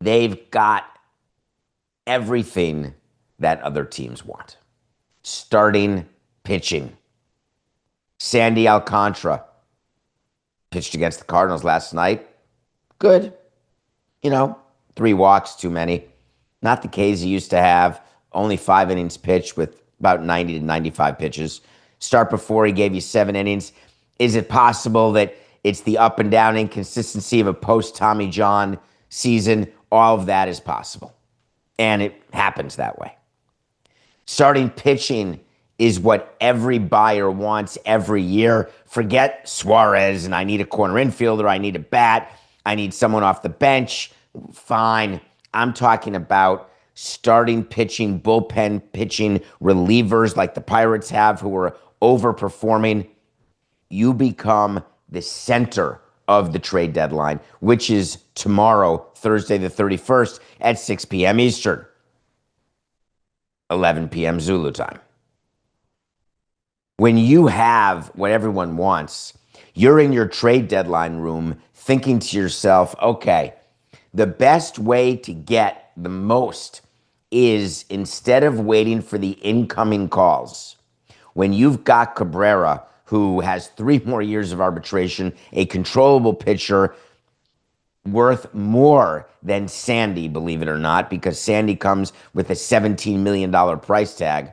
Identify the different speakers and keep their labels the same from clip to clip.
Speaker 1: They've got everything that other teams want. Starting pitching. Sandy Alcantara pitched against the Cardinals last night. Good. 3 walks, too many. Not the K's he used to have. Only 5 innings pitched with about 90 to 95 pitches. Start before, he gave you 7 innings. Is it possible that it's the up and down inconsistency of a post-Tommy John season? All of that is possible. And it happens that way. Starting pitching is what every buyer wants every year. Forget Suarez and I need a corner infielder, I need a bat, I need someone off the bench. Fine. I'm talking about starting pitching, bullpen pitching, relievers like the Pirates have who are overperforming. You become the center of the trade deadline, which is tomorrow, Thursday the 31st at 6 p.m. Eastern, 11 p.m. Zulu time. When you have what everyone wants, you're in your trade deadline room thinking to yourself, okay, the best way to get the most is instead of waiting for the incoming calls, when you've got Cabrera, who has 3 more years of arbitration, a controllable pitcher worth more than Sandy, believe it or not, because Sandy comes with a $17 million price tag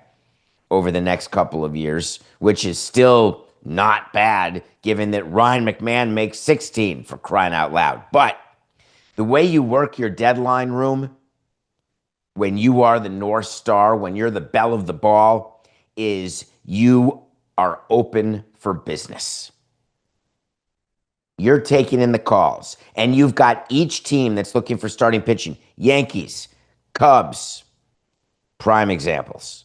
Speaker 1: over the next couple of years, which is still not bad, given that Ryan McMahon makes 16, for crying out loud. But the way you work your deadline room, when you are the North Star, when you're the belle of the ball, is you are open for business. You're taking in the calls, and you've got each team that's looking for starting pitching. Yankees, Cubs, prime examples.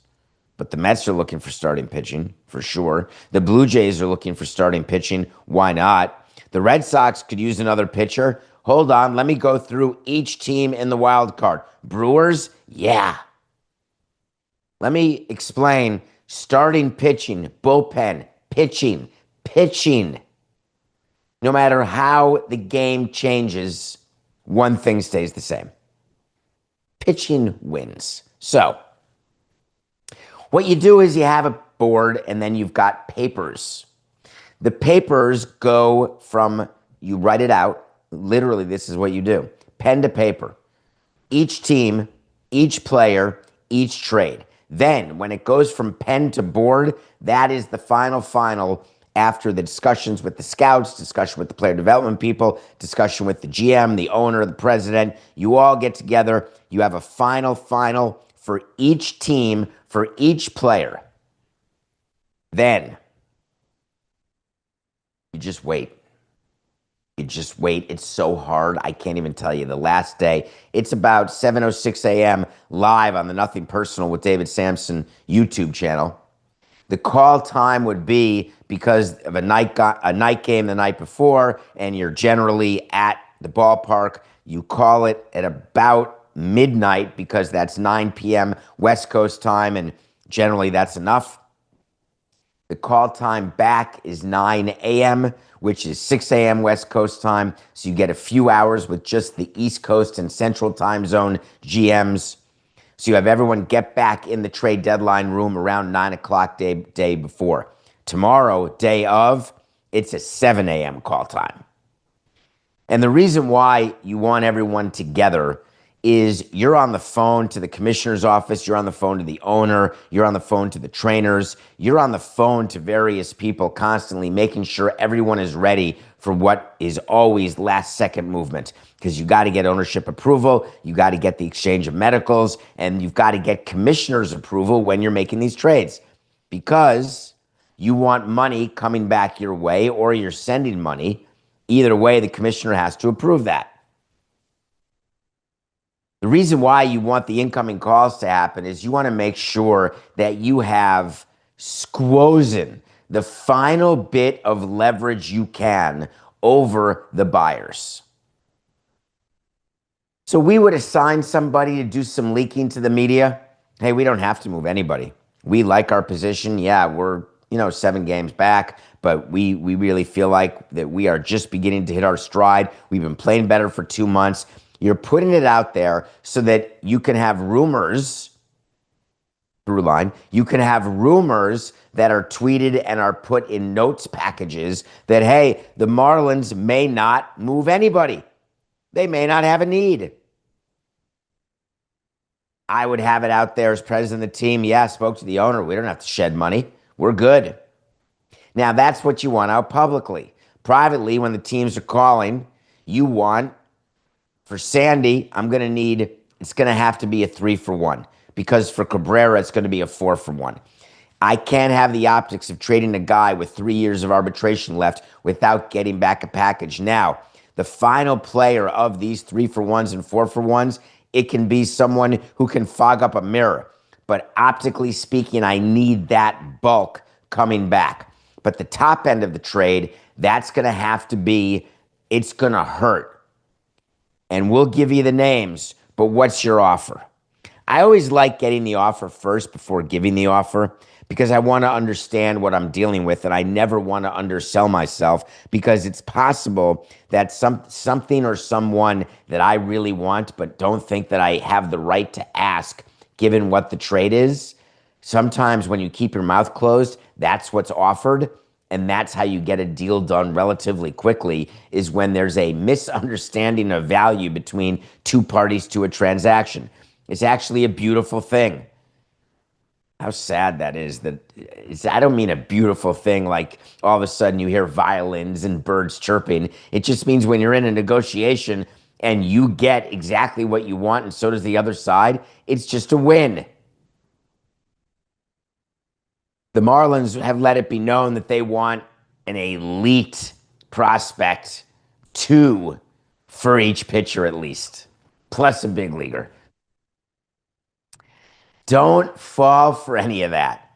Speaker 1: But the Mets are looking for starting pitching, for sure. The Blue Jays are looking for starting pitching. Why not? The Red Sox could use another pitcher. Hold on, let me go through each team in the wild card. Brewers, yeah. Let me explain starting pitching, bullpen, pitching. No matter how the game changes, one thing stays the same. Pitching wins. So, what you do is you have a board and then you've got papers. The papers go from, you write it out. Literally, this is what you do. Pen to paper. Each team, each player, each trade. Then, when it goes from pen to board, that is the final after the discussions with the scouts, discussion with the player development people, discussion with the GM, the owner, the president. You all get together. You have a final for each team, for each player. Then, you just wait. You just wait. It's so hard. I can't even tell you. The last day, it's about 7:06 a.m. live on the Nothing Personal with David Samson YouTube channel. The call time would be, because of a night game the night before, and you're generally at the ballpark, you call it at about midnight because that's 9 p.m. West Coast time, and generally that's enough. The call time back is 9 a.m., which is 6 a.m. West Coast time. So you get a few hours with just the East Coast and Central time zone GMs. So you have everyone get back in the trade deadline room around 9 o'clock day before. Tomorrow, day of, it's a 7 a.m. call time. And the reason why you want everyone together is you're on the phone to the commissioner's office, you're on the phone to the owner, you're on the phone to the trainers, you're on the phone to various people constantly, making sure everyone is ready for what is always last-second movement, because you got to get ownership approval, you got to get the exchange of medicals, and you've got to get commissioner's approval when you're making these trades, because you want money coming back your way or you're sending money. Either way, the commissioner has to approve that. The reason why you want the incoming calls to happen is you want to make sure that you have squozen the final bit of leverage you can over the buyers. So we would assign somebody to do some leaking to the media. Hey, we don't have to move anybody. We like our position. Yeah, we're 7 games back, but we really feel like that we are just beginning to hit our stride. We've been playing better for 2 months. You're putting it out there so that you can have rumors through line. You can have rumors that are tweeted and are put in notes packages that, hey, the Marlins may not move anybody. They may not have a need. I would have it out there as president of the team. Yeah, spoke to the owner. We don't have to shed money. We're good. Now, that's what you want out publicly. Privately, when the teams are calling, you want, for Sandy, it's going to have to be a 3-for-1. Because for Cabrera, it's going to be a 4-for-1. I can't have the optics of trading a guy with 3 years of arbitration left without getting back a package. Now, the final player of these 3-for-1s and 4-for-1s, it can be someone who can fog up a mirror. But optically speaking, I need that bulk coming back. But the top end of the trade, that's going to have to be, it's going to hurt. And we'll give you the names, but what's your offer? I always like getting the offer first before giving the offer because I want to understand what I'm dealing with, and I never want to undersell myself because it's possible that something or someone that I really want but don't think that I have the right to ask given what the trade is. Sometimes when you keep your mouth closed, that's what's offered, and that's how you get a deal done relatively quickly, is when there's a misunderstanding of value between two parties to a transaction. It's actually a beautiful thing. How sad that is. I don't mean a beautiful thing like all of a sudden you hear violins and birds chirping. It just means when you're in a negotiation and you get exactly what you want and so does the other side, it's just a win. The Marlins have let it be known that they want an elite prospect, 2 for each pitcher at least, plus a big leaguer. Don't fall for any of that.